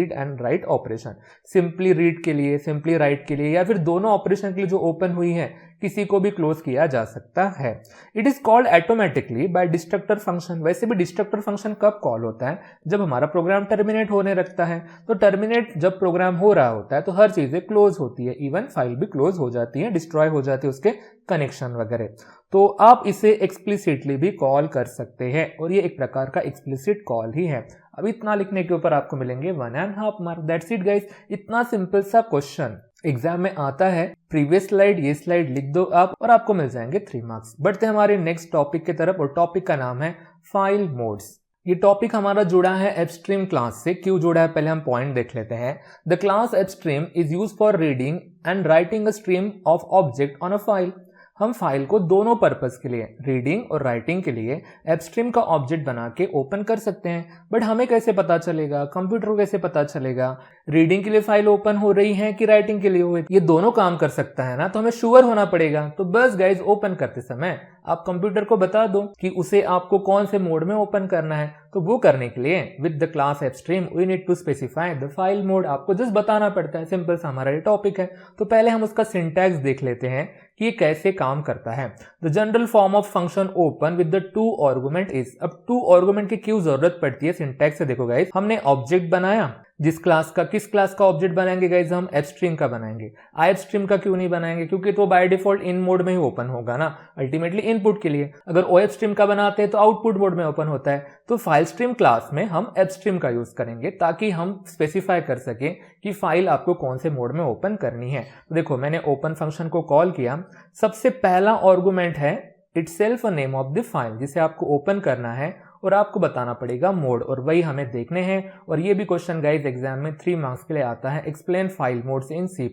and write operation. Simply read के लिए, सिंपली राइट के लिए, या फिर दोनों ऑपरेशन के लिए जो ओपन हुई है किसी को भी क्लोज किया जा सकता है। It is called automatically bye destructor function. वैसे भी डिस्ट्रक्टर फंक्शन कब कॉल होता है? जब हमारा प्रोग्राम टर्मिनेट होने लगता है। तो टर्मिनेट जब प्रोग्राम हो रहा होता है तो हर चीजें क्लोज होती है, इवन फाइल भी क्लोज हो जाती है, डिस्ट्रॉय हो जाती है उसके कनेक्शन वगैरह। तो आप इसे एक्सप्लिसिटली भी कॉल कर सकते हैं और ये एक प्रकार का एक्सप्लिसिट कॉल ही है। अब इतना लिखने के ऊपर आपको मिलेंगे 1.5 मार्क। That's it guys. इतना सिंपल सा क्वेश्चन एग्जाम में आता है। प्रीवियस स्लाइड, ये स्लाइड लिख दो आप और आपको मिल जाएंगे 3 मार्क्स। बढ़ते हमारे नेक्स्ट टॉपिक की तरफ, और टॉपिक का नाम है फाइल मोड्स। ये टॉपिक हमारा जुड़ा है एपस्ट्रीम क्लास से। क्यों जुड़ा है पहले हम पॉइंट देख लेते हैं। The class fstream is use for reading and writing a stream of object on a file. हम फाइल को दोनों पर्पस के लिए, रीडिंग और राइटिंग के लिए, एपस्ट्रीम का ऑब्जेक्ट बना के ओपन कर सकते हैं। बट हमें कैसे पता चलेगा, कंप्यूटर को कैसे पता चलेगा रीडिंग के लिए फाइल ओपन हो रही है कि राइटिंग के लिए हो रही है? ये दोनों काम कर सकता है ना, तो हमें श्योर होना पड़ेगा। तो बस गाइज ओपन करते समय आप कंप्यूटर को बता दो कि उसे आपको कौन से मोड में ओपन करना है। तो वो करने के लिए with the class fstream we need to specify the file mode. आपको जस्ट बताना पड़ता है, सिंपल सा हमारा ये टॉपिक है। तो पहले हम उसका सिंटैक्स देख लेते हैं कि ये कैसे काम करता है। The general form of function open with the 2 argument is. अब 2 आर्गुमेंट की क्यों जरूरत पड़ती है सिंटैक्स से? देखो गाइज, हमने ऑब्जेक्ट बनाया, जिस क्लास का, किस क्लास का ऑब्जेक्ट बनाएंगे गाइज? हम एपस्ट्रीम का बनाएंगे। एपस्ट्रीम का क्यों नहीं बनाएंगे? क्योंकि तो बाय डिफॉल्ट इन मोड में ही ओपन होगा ना, अल्टीमेटली इनपुट के लिए। अगर ओएपस्ट्रीम का बनाते हैं तो आउटपुट मोड में ओपन होता है। तो फाइल स्ट्रीम क्लास में हम एपस्ट्रीम का यूज करेंगे ताकि हम स्पेसिफाई कर सकें कि फाइल आपको कौन से मोड में ओपन करनी है। तो देखो मैंने ओपन फंक्शन को कॉल किया। सबसे पहला आर्गुमेंट है itself a name of the file, जिसे आपको ओपन करना है, और आपको बताना पड़ेगा मोड, और वही हमें देखने हैं। और ये भी क्वेश्चन गाइज एग्जाम में 3 मार्क्स के लिए आता है, एक्सप्लेन फाइल मोड्स इन C++।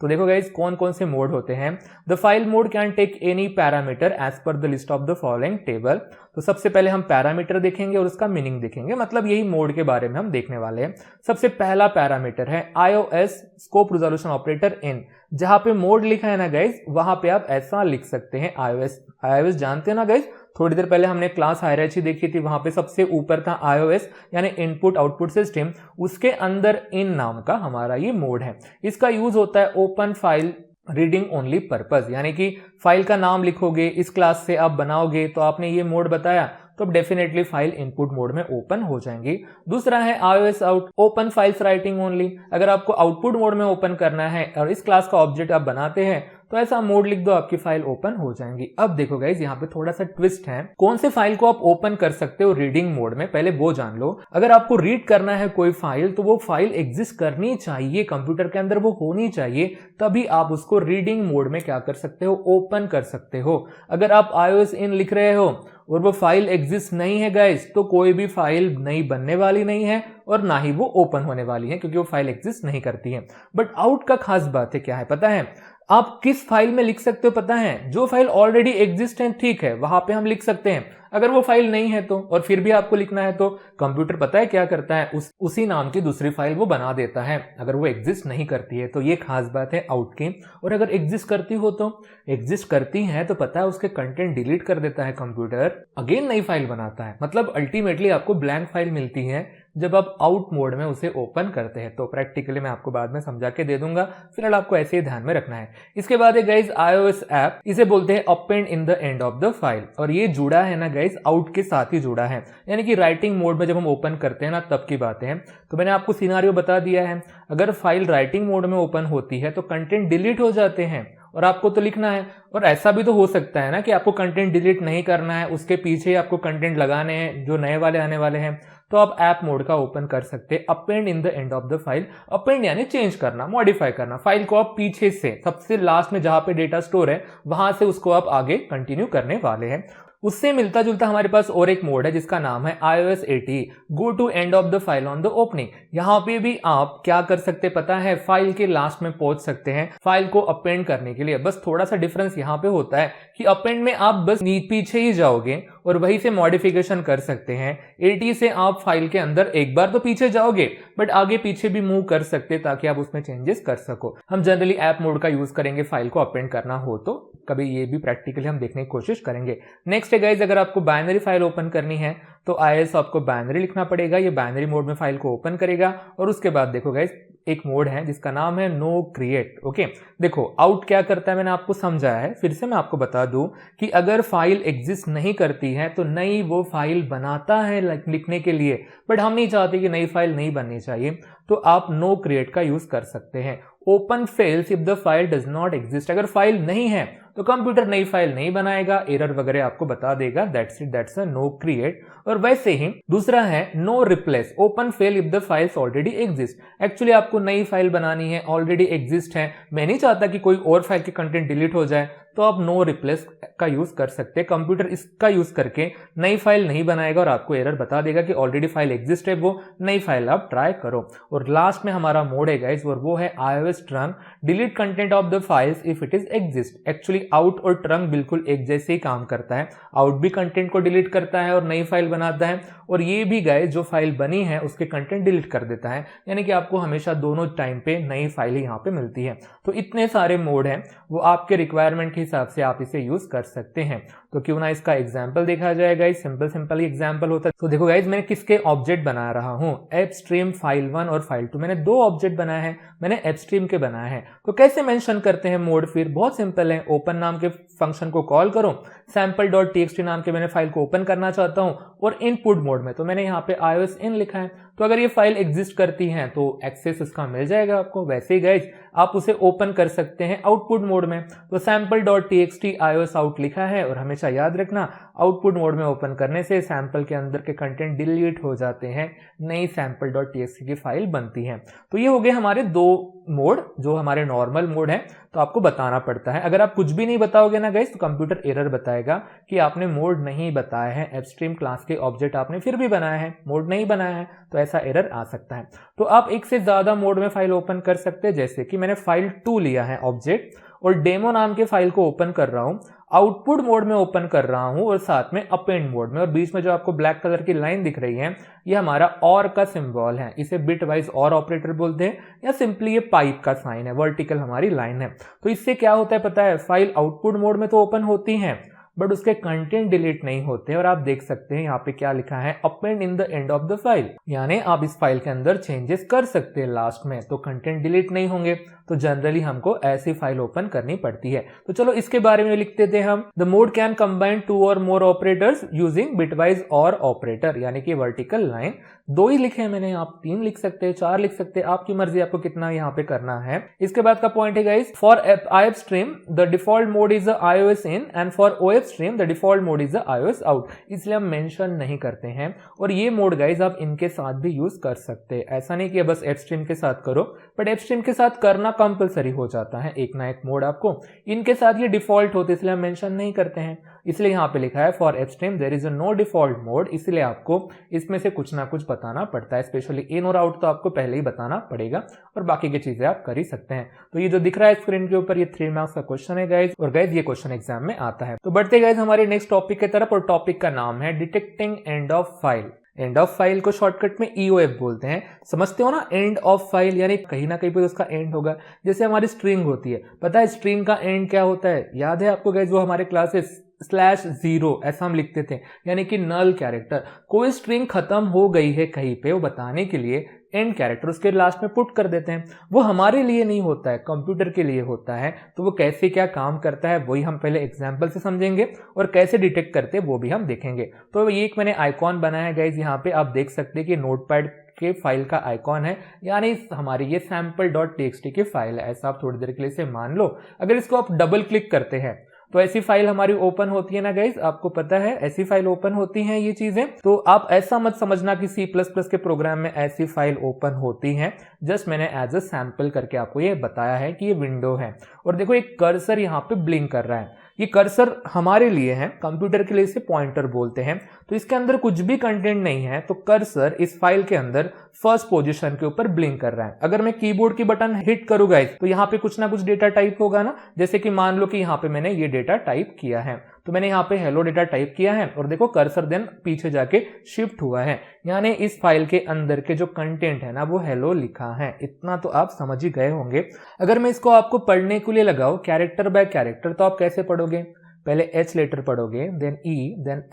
तो देखो गाइज कौन कौन से मोड होते हैं। The file mode can take any parameter as per the list of the following table. तो सबसे पहले हम पैरामीटर देखेंगे और उसका मीनिंग देखेंगे, मतलब यही मोड के बारे में हम देखने वाले हैं। सबसे पहला पैरामीटर है iOS स्कोप रिजोल्यूशन ऑपरेटर इन। जहां पे मोड लिखा है ना गाइज, वहां पे आप ऐसा लिख सकते हैं iOS जानते हैं ना गाइज, थोड़ी देर पहले हमने क्लास हायरार्ची देखी थी, वहां पे सबसे ऊपर था iOS यानी इनपुट आउटपुट सिस्टम, उसके अंदर इन नाम का हमारा ये मोड है। इसका यूज होता है open file reading only purpose, यानी कि फाइल का नाम लिखोगे, इस क्लास से आप बनाओगे, तो आपने ये मोड बताया तो डेफिनेटली फाइल इनपुट मोड में ओपन हो जाएंगी। दूसरा है iOS out open files writing only. अगर आपको आउटपुट मोड में ओपन करना है और इस क्लास का ऑब्जेक्ट आप बनाते हैं तो ऐसा मोड लिख दो, आपकी फाइल ओपन हो जाएंगी। अब देखो गाइज यहाँ पे थोड़ा सा ट्विस्ट है, कौन से फाइल को आप ओपन कर सकते हो रीडिंग मोड में, पहले वो जान लो। अगर आपको रीड करना है कोई फाइल तो वो फाइल एग्जिस्ट करनी चाहिए, कंप्यूटर के अंदर वो होनी चाहिए, तभी आप उसको रीडिंग मोड में क्या कर सकते हो, ओपन कर सकते हो। अगर आप iOS इन लिख रहे हो और वो फाइल एग्जिस्ट नहीं है गाइस, तो कोई भी फाइल नई बनने वाली नहीं है और ना ही वो ओपन होने वाली है, क्योंकि वो फाइल एग्जिस्ट नहीं करती है। बट आउट का खास बात है, क्या है पता है, आप किस फाइल में लिख सकते हो पता है, जो फाइल ऑलरेडी एग्जिस्ट है ठीक है वहां पे हम लिख सकते हैं। अगर वो फाइल नहीं है तो, और फिर भी आपको लिखना है तो कंप्यूटर पता है क्या करता है, उसी नाम की दूसरी फाइल वो बना देता है, अगर वो एग्जिस्ट नहीं करती है तो। ये खास बात है आउट की। और अगर एग्जिस्ट करती हो तो, एग्जिस्ट करती है तो पता है उसके कंटेंट डिलीट कर देता है कंप्यूटर, अगेन नई फाइल बनाता है। मतलब अल्टीमेटली आपको ब्लैंक फाइल मिलती है जब आप आउट मोड में उसे ओपन करते हैं। तो प्रैक्टिकली मैं आपको बाद में समझा के दे दूंगा, फिलहाल आपको ऐसे ही ध्यान में रखना है। इसके बाद है गाइज iOS ऐप, इसे बोलते हैं append in the end of the file, और ये जुड़ा है ना गाइज आउट के साथ ही जुड़ा है, यानी कि राइटिंग मोड में जब हम ओपन करते हैं ना तब की बातें हैं। तो मैंने आपको सिनारियो बता दिया है, अगर फाइल राइटिंग मोड में ओपन होती है तो कंटेंट डिलीट हो जाते हैं और आपको तो लिखना है। और ऐसा भी तो हो सकता है ना कि आपको कंटेंट डिलीट नहीं करना है, उसके पीछे आपको कंटेंट लगाने हैं जो नए वाले आने वाले हैं, तो आप ऐप मोड का ओपन कर सकते हैं append in the end of the file. Append यानी चेंज करना, मॉडिफाई करना, फाइल को आप पीछे से सबसे लास्ट में जहां पे डेटा स्टोर है वहां से उसको आप आगे कंटिन्यू करने वाले हैं। उससे मिलता जुलता हमारे पास और एक मोड है जिसका नाम है iOS 80 go to end of the file on the opening. यहाँ पे भी आप क्या कर सकते पता है, फाइल के लास्ट में पहुंच सकते हैं फाइल को अपेंड करने के लिए। बस थोड़ा सा डिफरेंस यहाँ पे होता है कि अपेंड में आप बस पीछे ही जाओगे और वहीं से मॉडिफिकेशन कर सकते हैं। 80 से आप फाइल के अंदर एक बार तो पीछे जाओगे बट आगे पीछे भी मूव कर सकते ताकि आप उसमें चेंजेस कर सको। हम जनरली ऐप मोड का यूज करेंगे फाइल को अपेंड करना हो तो, कभी ये भी प्रैक्टिकली हम देखने की कोशिश करेंगे। नेक्स्ट है गाइज, अगर आपको बाइनरी फाइल ओपन करनी है तो IIS आपको बाइनरी लिखना पड़ेगा, ये बाइनरी मोड में फाइल को ओपन करेगा। और उसके बाद देखो गाइज एक मोड है जिसका नाम है नो क्रिएट। ओके, देखो आउट क्या करता है मैंने आपको समझाया है, फिर से मैं आपको बता दूं कि अगर फाइल एग्जिस्ट नहीं करती है तो नई वो फाइल बनाता है लिखने के लिए, बट हम नहीं चाहते कि नई फाइल नहीं बननी चाहिए, तो आप नो क्रिएट का यूज कर सकते हैं। Open fails if the file does not exist, अगर फाइल नहीं है तो कंप्यूटर नई फाइल नहीं बनाएगा, एरर वगैरह आपको बता देगा, that's it, that's a no create. और वैसे ही दूसरा है no replace, open fail if the files already exist. Actually आपको नई फाइल बनानी है, ऑलरेडी एग्जिस्ट है, मैं नहीं चाहता कि कोई और फाइल के कंटेंट डिलीट हो जाए, तो आप नो रिप्लेस का यूज कर सकते हैं। कंप्यूटर इसका यूज करके नई फाइल नहीं बनाएगा और आपको एरर बता देगा कि ऑलरेडी फाइल एग्जिस्ट है, वो नई फाइल आप ट्राई करो। और लास्ट में हमारा मोड है गाइस, और वो है iOS trunk, delete content of the files if it is exist. Actually out और ट्रंक बिल्कुल एक जैसे ही काम करता है, आउट भी कंटेंट को डिलीट करता है और नई फाइल बनाता है, और ये भी गाइस जो फाइल बनी है उसके कंटेंट डिलीट कर देता है, यानी कि आपको हमेशा दोनों टाइम पे नई फाइल ही यहाँ पे मिलती है। तो इतने सारे मोड हैं, वो आपके रिक्वायरमेंट के हिसाब से आप इसे यूज कर सकते हैं। तो क्यों ना इसका एग्जाम्पल देखा जाए गाइस, सिंपल ही एग्जाम्पल होता है। तो देखो गाइस मैंने किसके ऑब्जेक्ट बना रहा हूँ, एपस्ट्रीम फाइल 1 और फाइल 2, मैंने दो ऑब्जेक्ट बनाए हैं, मैंने एपस्ट्रीम के बनाए हैं। तो कैसे मेंशन करते हैं मोड, फिर बहुत सिंपल है, ओपन नाम के फंक्शन को कॉल करो, sample.txt नाम के मैंने फाइल को ओपन करना चाहता हूं, और इनपुट मोड में तो मैंने यहाँ पे iOS in लिखा है, तो अगर ये फाइल एग्जिस्ट करती है तो एक्सेस इसका मिल जाएगा आपको। वैसे ही गाइस आप उसे ओपन कर सकते हैं आउटपुट मोड में, तो sample.txt iOS out लिखा है और हमेशा हमेशा याद रखना, आउटपुट मोड में ओपन करने से सैंपल के अंदर के कंटेंट डिलीट हो जाते हैं, नई sample.txt की फाइल बनती है। तो ये हो गए हमारे दो मोड, जो हमारे नॉर्मल मोड है, तो आपको बताना पड़ता है। अगर आप कुछ भी नहीं बताओगे ना गाइस, तो कंप्यूटर एरर बताएगा कि आपने मोड नहीं बताया है, एप्स्ट्रीम क्लास के ऑब्जेक्ट आपने फिर भी बनाया है, मोड नहीं बनाया है, तो ऐसा एरर आ सकता है। तो आप एक से ज्यादा मोड में फाइल ओपन कर सकते हैं, जैसे कि मैंने फाइल 2 लिया है ऑब्जेक्ट, और डेमो नाम के फाइल को ओपन कर रहा हूं, आउटपुट मोड में ओपन कर रहा हूं और साथ में अपेंड मोड में, और बीच में जो आपको ब्लैक कलर की लाइन दिख रही है, ये हमारा और का सिंबल है, इसे बिट वाइज और ऑपरेटर बोलते हैं, या सिंपली ये पाइप का साइन है, वर्टिकल हमारी लाइन है। तो इससे क्या होता है पता है, फाइल आउटपुट मोड में तो ओपन होती है बट उसके कंटेंट डिलीट नहीं होते। और आप देख सकते हैं यहाँ पे क्या लिखा है, append in the end of the file, यानी आप इस फाइल के अंदर चेंजेस कर सकते हैं लास्ट में, तो कंटेंट डिलीट नहीं होंगे। तो जनरली हमको ऐसी फाइल ओपन करनी पड़ती है। तो चलो इसके बारे में लिखते थे हम, द मोड कैन कंबाइन 2 और मोर ऑपरेटर्स यूजिंग बिटवाइज और ऑपरेटर, यानी कि वर्टिकल लाइन। 2 ही लिखे हैं मैंने, आप 3 लिख सकते हैं, 4 लिख सकते हैं, आपकी मर्जी आपको कितना यहाँ पे करना है। इसके बाद का पॉइंट है guys, for IF stream the default mode is iOS in and for OF stream the default mode is iOS out, इसलिए हम मेंशन नहीं करते हैं। और ये मोड गाइस आप इनके साथ भी यूज कर सकते हैं, ऐसा नहीं कि बस F-Stream के साथ करो, बट F-Stream के साथ करना कंपलसरी हो जाता है, एक ना एक मोड आपको, इनके साथ ये डिफॉल्ट होते इसलिए हम मेंशन नहीं करते हैं। इसलिए यहाँ पे लिखा है for F-Stream there is no default mode, इसलिए आपको इसमें से कुछ ना कुछ बताना पड़ता है, स्पेशली इन और आउट तो आपको पहले ही बताना पड़ेगा, और बाकी की चीजें आप कर ही सकते हैं। तो ये जो दिख रहा है स्क्रीन के ऊपर, ये 3 मार्क्स का क्वेश्चन है गाइज, और गाइज ये क्वेश्चन एग्जाम में आता है। तो बढ़ते गाइज हमारे नेक्स्ट टॉपिक की तरफ, और टॉपिक का नाम है detecting and of file. And of file को शॉर्टकट में EOF बोलते हैं, समझते हो ना, एंड ऑफ फाइल यानी कहीं ना कहीं पे उसका एंड होगा। जैसे हमारी स्ट्रिंग होती है, पता है स्ट्रिंग का एंड क्या होता है, याद है आपको गाइज, वो हमारे क्लासेस /0 ऐसा हम लिखते थे, यानी कि नल कैरेक्टर। कोई स्ट्रिंग खत्म हो गई है कहीं पे, वो बताने के लिए एंड कैरेक्टर उसके लास्ट में पुट कर देते हैं। वो हमारे लिए नहीं होता है, कंप्यूटर के लिए होता है। तो वो कैसे क्या काम करता है वही हम पहले एग्जांपल से समझेंगे, और कैसे डिटेक्ट करते हैं वो भी हम देखेंगे। तो ये एक मैंने आइकॉन बनाया है गाइज, यहाँ पे आप देख सकते हैं कि नोटपैड के फाइल का आइकॉन है, यानी हमारी ये sample.txt की फाइल है, ऐसा आप थोड़ी देर के लिए इसे मान लो। अगर इसको आप डबल क्लिक करते हैं तो ऐसी फाइल हमारी ओपन होती है ना गाइज, आपको पता है ऐसी फाइल ओपन होती हैं ये चीजें। तो आप ऐसा मत समझना कि C++ के प्रोग्राम में ऐसी फाइल ओपन होती हैं, जस्ट मैंने एज अ सैंपल करके आपको ये बताया है कि ये विंडो है। और देखो एक कर्सर यहाँ पे ब्लिंक कर रहा है, ये कर्सर हमारे लिए है, कंप्यूटर के लिए इसे पॉइंटर बोलते हैं। तो इसके अंदर कुछ भी कंटेंट नहीं है, तो कर्सर इस फाइल के अंदर फर्स्ट पोजीशन के ऊपर ब्लिंक कर रहा है। अगर मैं कीबोर्ड की बटन हिट करूँ गाइस, तो यहाँ पे कुछ ना कुछ डेटा टाइप होगा ना, जैसे कि मान लो कि यहाँ पे मैंने ये डेटा टाइप किया है, तो मैंने यहाँ पे हेलो डेटा टाइप किया है, और देखो कर्सर देन पीछे जाके शिफ्ट हुआ है, यानी इस फाइल के अंदर के जो कंटेंट है ना वो हेलो लिखा है। इतना तो आप समझ ही गए होंगे। अगर मैं इसको आपको पढ़ने के लिए लगाऊं कैरेक्टर बाय कैरेक्टर, तो आप कैसे पढ़ोगे, पहले H लेटर पढ़ोगे, then E, then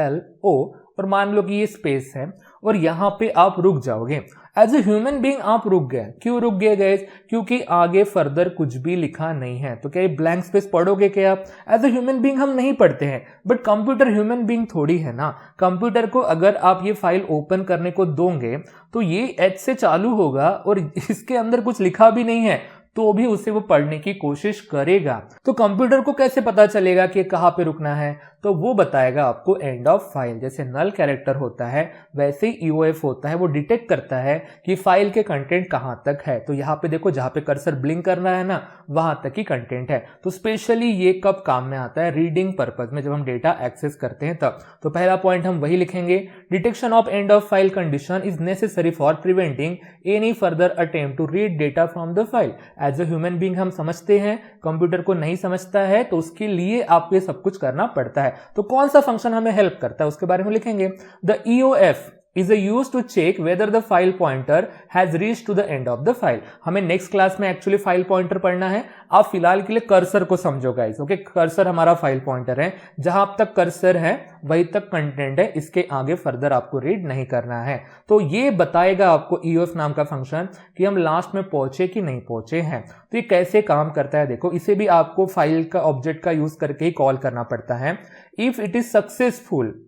L O, और मान लो कि ये स्पेस है, और यहाँ पे आप रुक जाओगे। एज ए ह्यूमन बीइंग आप रुक गए, क्यों रुक गए गाइस, क्योंकि आगे फर्दर कुछ भी लिखा नहीं है। तो क्या ये ब्लैंक स्पेस पढ़ोगे क्या आप, एज ए ह्यूमन बीइंग हम नहीं पढ़ते हैं, बट कंप्यूटर ह्यूमन बीइंग थोड़ी है ना। कंप्यूटर को अगर आप ये फाइल ओपन करने को दोगे तो ये H से चालू होगा, और इसके अंदर कुछ लिखा भी नहीं है, तो भी उसे वो पढ़ने की कोशिश करेगा। तो कंप्यूटर को कैसे पता चलेगा कि कहाँ पे रुकना है, तो वो बताएगा आपको एंड ऑफ फाइल। जैसे नल कैरेक्टर होता है वैसे ही EOF होता है, वो डिटेक्ट करता है कि फाइल के कंटेंट कहाँ तक है। तो यहाँ पे देखो जहाँ पे कर्सर ब्लिंक कर रहा है ना, वहां तक ही कंटेंट है। तो स्पेशली ये कब काम में आता है, रीडिंग पर्पज में, जब हम डेटा एक्सेस करते हैं तब। तो पहला पॉइंट हम वही लिखेंगे, detection of end of file condition is necessary for preventing any further attempt to read data from the file. As a human being हम समझते हैं, कंप्यूटर को नहीं समझता है, तो उसके लिए आपको ये सब कुछ करना पड़ता है। तो कौन सा फंक्शन हमें हेल्प करता है उसके बारे में लिखेंगे, the EOF is used to check whether the file pointer has reached to the end of the file। हमें नेक्स्ट क्लास में एक्चुअली फाइल पॉइंटर पढ़ना है, आप फिलहाल के लिए कर्सर को समझो गाइस। ओके, कर्सर हमारा फाइल पॉइंटर है, जहां तक कर्सर है वहीं तक कंटेंट है, इसके आगे फर्दर आपको रीड नहीं करना है। तो ये बताएगा आपको EOF नाम का फंक्शन कि हम लास्ट में पहुंचे कि नहीं पहुंचे हैं। तो ये कैसे काम करता है देखो, इसे भी आपको फाइल का ऑब्जेक्ट का यूज करके ही कॉल करना पड़ता है। If it is successful,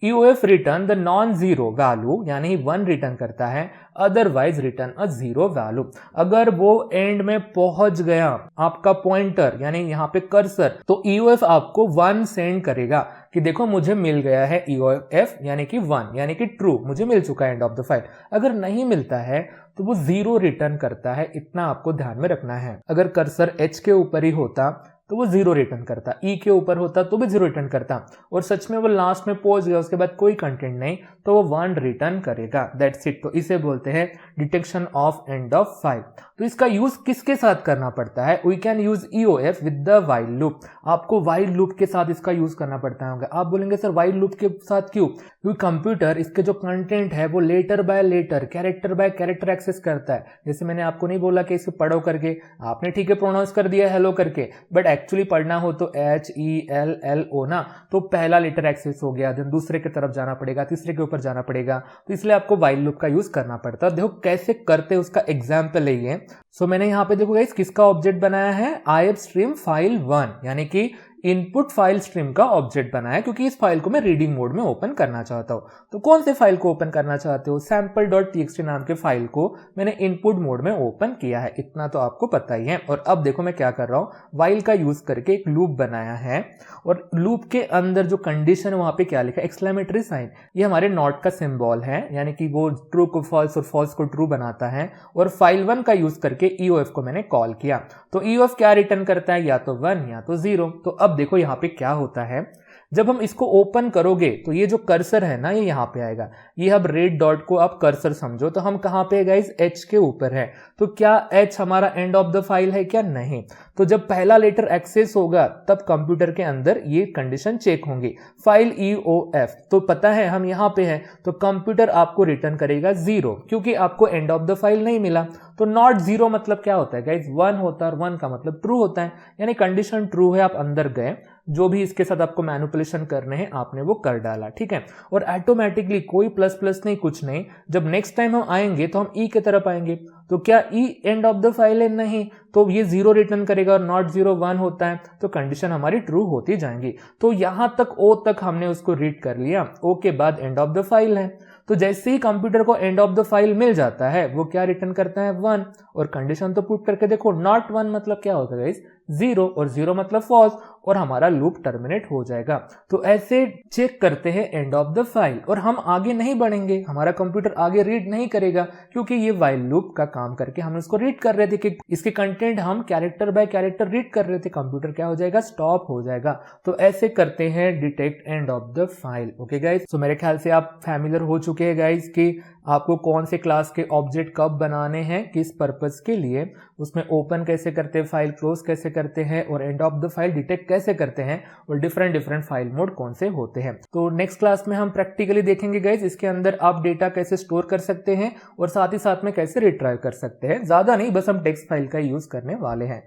EOF return the non zero value, यानी 1 रिटर्न करता है, otherwise return a zero value. अगर वो एंड में पहुंच गया आपका पॉइंटर यानी यहाँ पे कर्सर, तो EOF आपको 1 सेंड करेगा कि देखो मुझे मिल गया है EOF यानी कि 1 यानी कि ट्रू, मुझे मिल चुका है एंड ऑफ द फाइल। अगर नहीं मिलता है तो वो 0 रिटर्न करता है, इतना आपको ध्यान में रखना है। अगर कर्सर H के ऊपर ही होता तो वो 0 रिटर्न करता, E के ऊपर होता तो भी 0 रिटर्न करता, और सच में वो लास्ट में पहुंच गया उसके बाद कोई कंटेंट नहीं तो वो 1 रिटर्न करेगा। That's it. तो इसे बोलते हैं detection of end of file. तो इसका यूज किसके साथ करना पड़ता है? We can use EOF with the while loop. आपको व्हाइल लूप के साथ इसका यूज करना पड़ता है। आप बोलेंगे सर व्हाइल लूप के साथ क्यों? क्योंकि कंप्यूटर इसके जो कंटेंट है वो letter by letter, character by character access करता है। जैसे मैंने आपको नहीं बोला कि इसे पढ़ो करके, आपने ठीक है प्रोनाउंस कर दिया हेलो करके, बट एक्चुअली पढ़ना हो तो HELLO ना, तो पहला लेटर एक्सेस हो गया, देन दूसरे की तरफ जाना पड़ेगा, तीसरे के ऊपर जाना पड़ेगा, तो इसलिए आपको व्हाइल लूप का यूज करना पड़ता है। देखो कैसे करते उसका एग्जाम्पल लेंगे। सो मैंने यहाँ पे देखो गाइस किसका ऑब्जेक्ट बनाया है? IF स्ट्रीम फाइल 1 यानी कि इनपुट फाइल स्ट्रीम का ऑब्जेक्ट बनाया, क्योंकि इस फाइल को मैं रीडिंग मोड में ओपन करना चाहता हूं। तो कौन से फाइल को ओपन करना चाहते हो? sample.txt नाम के फाइल को मैंने इनपुट मोड में ओपन किया है, इतना तो आपको पता ही है। और अब देखो मैं क्या कर रहा हूं, व्हाइल का यूज करके एक लूप बनाया है, और लूप के अंदर जो कंडीशन है वहां पे क्या लिखा है? Exclamatory sign. ये हमारे नॉट का सिंबल है, यानी कि वो ट्रू को फॉल्स और फॉल्स को ट्रू बनाता है। और फाइल 1 का यूज करके EOF को मैंने कॉल किया, तो EOF क्या रिटर्न करता है? या तो 1 या तो 0। तो अब देखो यहाँ पे क्या होता है, जब हम इसको ओपन करोगे तो ये जो कर्सर है ना ये यहाँ पे आएगा। ये अब रेड डॉट को आप कर्सर समझो, तो हम कहाँ पे गाइस? H के ऊपर है। तो क्या H हमारा एंड ऑफ द फाइल है क्या? नहीं। तो जब पहला लेटर एक्सेस होगा तब कंप्यूटर के अंदर ये कंडीशन चेक होंगी, फाइल EOF। तो पता है हम यहाँ पे हैं, तो कंप्यूटर आपको रिटर्न करेगा 0, क्योंकि आपको एंड ऑफ द फाइल नहीं मिला। तो नॉट 0 मतलब क्या होता है गाइस? 1 होता है, और 1 का मतलब ट्रू होता है, यानी कंडीशन ट्रू है, आप अंदर गए, जो भी इसके साथ आपको मैनिपुलेशन करने हैं आपने वो कर डाला, ठीक है। और ऑटोमेटिकली कोई प्लस प्लस नहीं, कुछ नहीं, जब नेक्स्ट टाइम हम आएंगे तो हम E की तरफ आएंगे, तो क्या E and of the file है? नहीं, तो ये 0 रिटर्न करेगा, और नॉट 0 1 होता है, तो कंडीशन हमारी ट्रू होती जाएंगी। तो यहां तक O तक हमने उसको रीड कर लिया, O के बाद एंड ऑफ द फाइल है। तो जैसे ही कंप्यूटर को एंड ऑफ द फाइल मिल जाता है वो क्या रिटर्न करता है? 1। और कंडीशन तो पुट करके देखो, नॉट 1 मतलब क्या होता है गाइस? 0, और 0 मतलब फॉल्स, और हमारा लूप टर्मिनेट हो जाएगा। तो ऐसे चेक करते हैं एंड ऑफ द फाइल, और हम आगे नहीं बढ़ेंगे, हमारा कंप्यूटर आगे रीड नहीं करेगा, क्योंकि ये व्हाइल लूप का काम करके हम इसको रीड कर रहे थे कि इसके कंटेंट हम कैरेक्टर बाय कैरेक्टर रीड कर रहे थे, कंप्यूटर क्या हो जाएगा? स्टॉप हो जाएगा। तो ऐसे करते हैं detect and of the file. Okay guys, तो मेरे ख्याल से आप फैमिलियर हो चुके हैं गाइस कि आपको कौन से क्लास के ऑब्जेक्ट कब बनाने हैं, किस पर्पस के लिए, उसमें ओपन कैसे करते हैं, फाइल क्लोज कैसे करते हैं, और and of the file detect कैसे करते हैं, और डिफरेंट फाइल मोड कौन से होते हैं। तो नेक्स्ट क्लास में हम प्रैक्टिकली देखेंगे गाइस इसके अंदर आप डेटा कैसे स्टोर कर सकते हैं, और साथ ही साथ में कैसे रिट्राइव कर सकते हैं। ज्यादा नहीं, बस हम टेक्स्ट फाइल का यूज करने वाले हैं।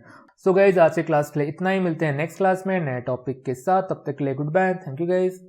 सो गाइस आज के क्लास के लिए इतना ही, मिलते हैं नेक्स्ट क्लास में नए टॉपिक के साथ। तब तक के लिए goodbye, thank you guys.